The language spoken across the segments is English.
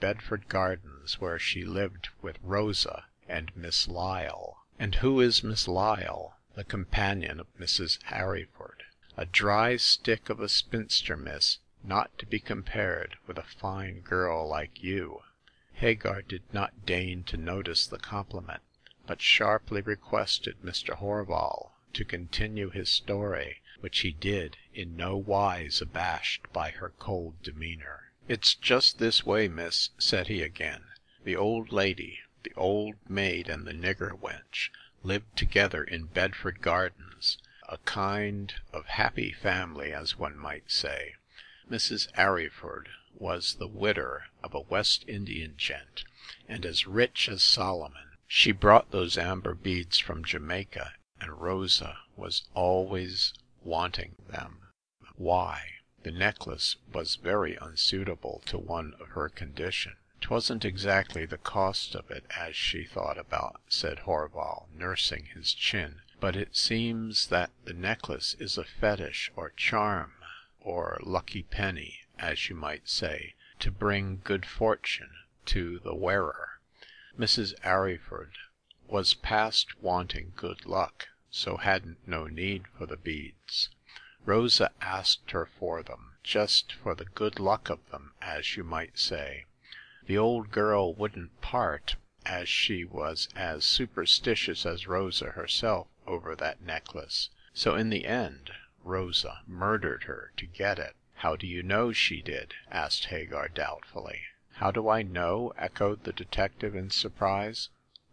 Bedford Gardens, where she lived with Rosa and Miss Lyle. And who is Miss Lyle? The companion of Mrs. Harryford. A dry stick of a spinster, miss, not to be compared with a fine girl like you." Hagar did not deign to notice the compliment, but sharply requested Mr. Horval to continue his story, which he did, in no wise abashed by her cold demeanor. "It's just this way, miss," said he again. "The old lady, the old maid, and the nigger wench lived together in Bedford Gardens, a kind of happy family, as one might say. Mrs. Arryford was the widder of a West Indian gent, and as rich as Solomon. She brought those amber beads from Jamaica, and Rosa was always wanting them. Why, the necklace was very unsuitable to one of her condition. 'Twasn't exactly the cost of it as she thought about," said Horval, nursing his chin, "but it seems that the necklace is a fetish or charm, or lucky penny, as you might say, to bring good fortune to the wearer. Mrs. Arryford was past wanting good luck, so hadn't no need for the beads. Rosa asked her for them, just for the good luck of them, as you might say. The old girl wouldn't part, as she was as superstitious as Rosa herself over that necklace. So in the end, Rosa murdered her to get it." "How do you know she did?" asked Hagar doubtfully. "How do I know?" echoed the detective in surprise.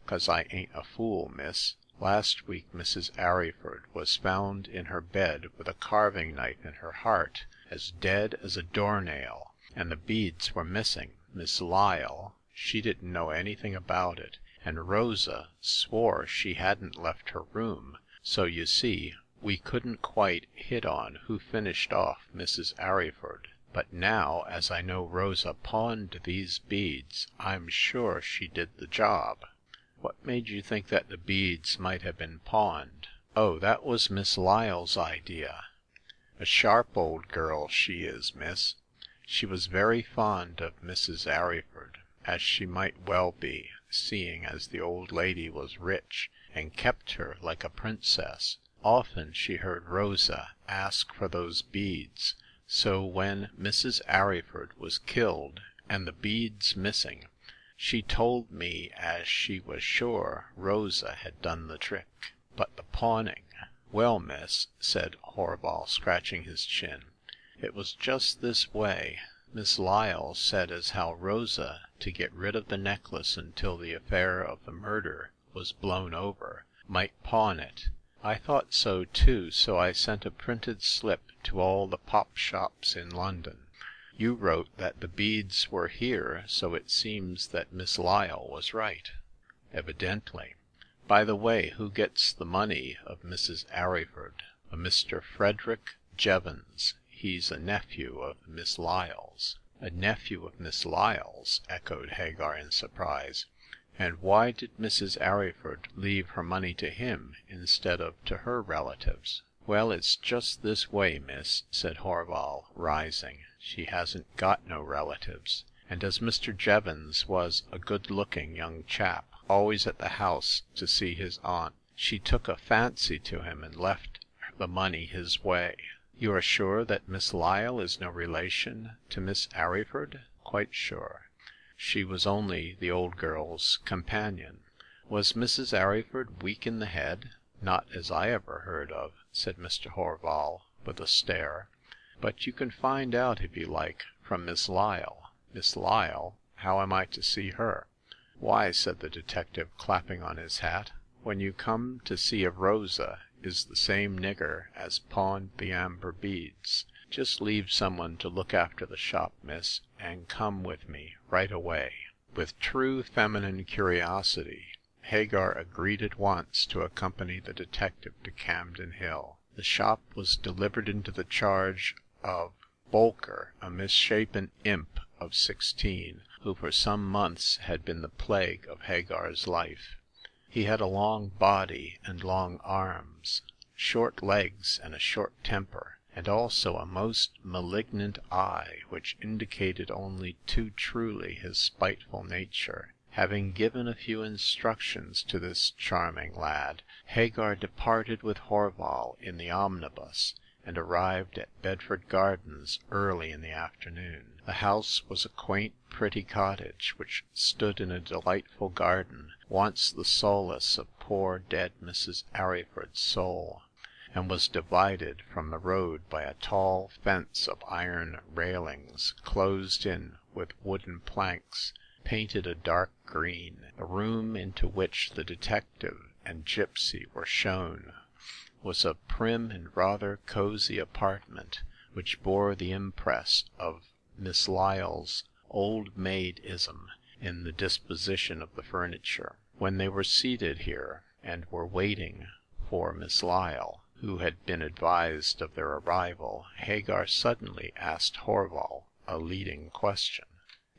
"'Cause I ain't a fool, miss. Last week Mrs. Arryford was found in her bed with a carving knife in her heart, as dead as a doornail, and the beads were missing. Miss Lyle, she didn't know anything about it, and Rosa swore she hadn't left her room, so you see we couldn't quite hit on who finished off Mrs. Arryford. But now, as I know Rosa pawned these beads, I'm sure she did the job." "What made you think that the beads might have been pawned?" "Oh, that was Miss Lyle's idea. A sharp old girl she is, miss. She was very fond of Mrs. Arryford, as she might well be, seeing as the old lady was rich, and kept her like a princess. Often she heard Rosa ask for those beads, so when Mrs. Arryford was killed, and the beads missing, she told me as she was sure Rosa had done the trick. But the pawning—" "Well, miss," said Horval, scratching his chin, "it was just this way. Miss Lyle said as how Rosa, to get rid of the necklace until the affair of the murder was blown over, might pawn it. I thought so too, so I sent a printed slip to all the pop shops in London. You wrote that the beads were here, so it seems that Miss Lyle was right." "Evidently. By the way, who gets the money of Mrs. Arryford?" "A Mr. Frederick Jevons. He's a nephew of Miss Lyle's." "A nephew of Miss Lyle's?" echoed Hagar in surprise. "And why did Mrs. Arryford leave her money to him instead of to her relatives?" "Well, it's just this way, miss," said Horval, rising. "She hasn't got no relatives, and as Mr. Jevons was a good-looking young chap, always at the house to see his aunt, she took a fancy to him and left the money his way." "You are sure that Miss Lyle is no relation to Miss Arryford?" "Quite sure. She was only the old girl's companion." "Was Mrs. Arryford weak in the head?" "Not as I ever heard of," said Mr. Horval, with a stare. "But you can find out, if you like, from Miss Lyle." "Miss Lyle? How am I to see her?" "Why," said the detective, clapping on his hat, "when you come to see if Rosa is the same nigger as pawned the amber beads, just leave someone to look after the shop, miss, and come with me right away." With true feminine curiosity, Hagar agreed at once to accompany the detective to Camden Hill. The shop was delivered into the charge of Bolker, a misshapen imp of 16, who for some months had been the plague of Hagar's life. He had a long body and long arms, short legs and a short temper, and also a most malignant eye, which indicated only too truly his spiteful nature. Having given a few instructions to this charming lad, Hagar departed with Horval in the omnibus, and arrived at Bedford Gardens early in the afternoon. The house was a quaint, pretty cottage, which stood in a delightful garden, once the solace of poor dead Mrs. Arryford's soul, and was divided from the road by a tall fence of iron railings, closed in with wooden planks, painted a dark green. The room into which the detective and Gypsy were shown was a prim and rather cozy apartment, which bore the impress of Miss Lyle's old maidism in the disposition of the furniture. When they were seated here, and were waiting for Miss Lyle, who had been advised of their arrival, Hagar suddenly asked Horval a leading question.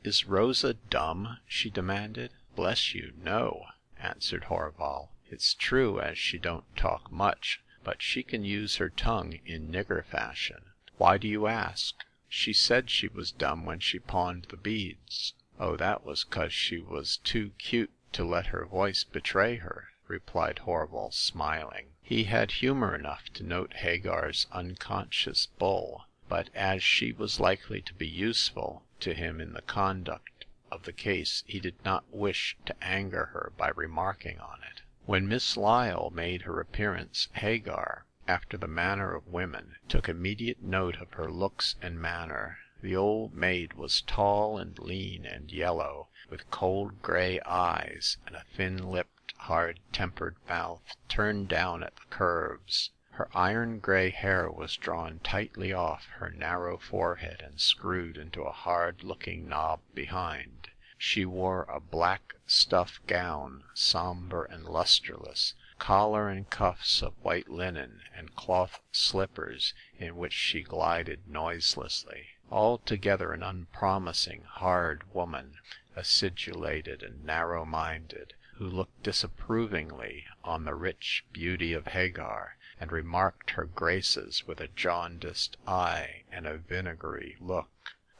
"Is Rosa dumb?" she demanded. "Bless you, no," answered Horval. "It's true as she don't talk much, but she can use her tongue in nigger fashion. Why do you ask?" "She said she was dumb when she pawned the beads." "Oh, that was 'cause she was too cute to let her voice betray her," replied Horval, smiling. He had humor enough to note Hagar's unconscious bull, but as she was likely to be useful to him in the conduct of the case, he did not wish to anger her by remarking on it. When Miss Lyle made her appearance, Hagar, after the manner of women, took immediate note of her looks and manner. The old maid was tall and lean and yellow, with cold gray eyes, and a thin-lipped, hard-tempered mouth turned down at the curves. Her iron gray hair was drawn tightly off her narrow forehead and screwed into a hard-looking knob behind. She wore a black stuff gown, somber and lusterless, collar and cuffs of white linen, and cloth slippers in which she glided noiselessly. Altogether an unpromising, hard woman, acidulated and narrow-minded, who looked disapprovingly on the rich beauty of Hagar, and remarked her graces with a jaundiced eye and a vinegary look.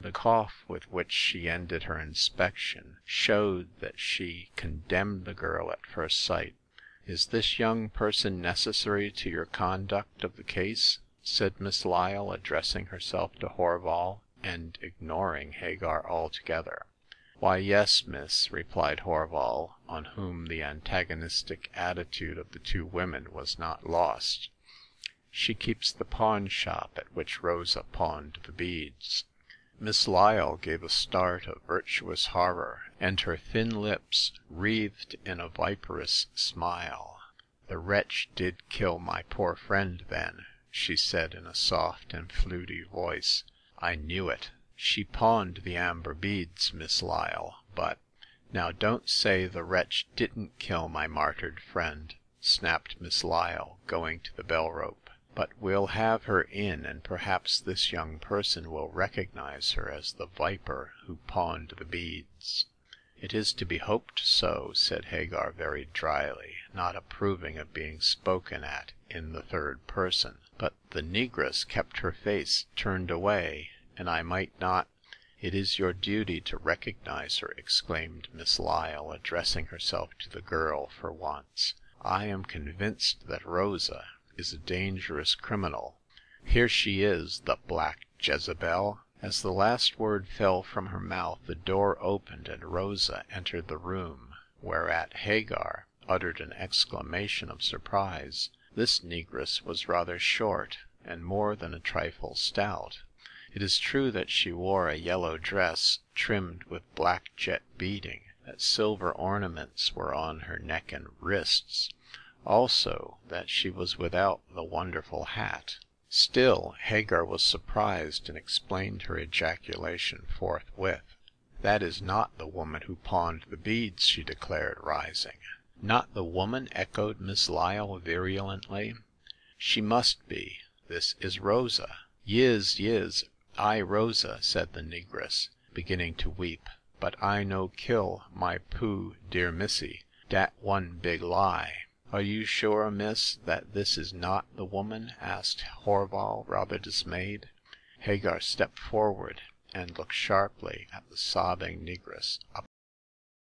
The cough with which she ended her inspection showed that she condemned the girl at first sight. "Is this young person necessary to your conduct of the case?" said Miss Lyle, addressing herself to Horval, and ignoring Hagar altogether. "Why, yes, miss," replied Horval, on whom the antagonistic attitude of the two women was not lost. "She keeps the pawn shop at which Rosa pawned the beads." Miss Lyle gave a start of virtuous horror, and her thin lips wreathed in a viperous smile. "The wretch did kill my poor friend, then," she said in a soft and fluty voice. "I knew it. She pawned the amber beads, Miss Lyle, but—" "Now don't say the wretch didn't kill my martyred friend," snapped Miss Lyle, going to the bell-rope. "But we'll have her in, and perhaps this young person will recognize her as the viper who pawned the beads." "It is to be hoped so," said Hagar very dryly, not approving of being spoken at in the third person. "But the negress kept her face turned away, and I might not—" "It is your duty to recognize her," exclaimed Miss Lyle, addressing herself to the girl for once. "I am convinced that Rosa is a dangerous criminal. Here she is, the black Jezebel!" As the last word fell from her mouth, the door opened and Rosa entered the room, whereat Hagar uttered an exclamation of surprise. This negress was rather short, and more than a trifle stout. It is true that she wore a yellow dress trimmed with black jet beading, that silver ornaments were on her neck and wrists, also that she was without the wonderful hat. Still, Hagar was surprised and explained her ejaculation forthwith. "That is not the woman who pawned the beads," she declared, rising. "Not the woman?" echoed Miss Lyle virulently. "She must be. This is Rosa." Yis, I Rosa," said the negress, beginning to weep, "but I no kill my poo dear missy. Dat one big lie." Are you sure, miss, that this is not the woman?" asked Horval, rather dismayed. Hagar stepped forward and looked sharply at the sobbing negress.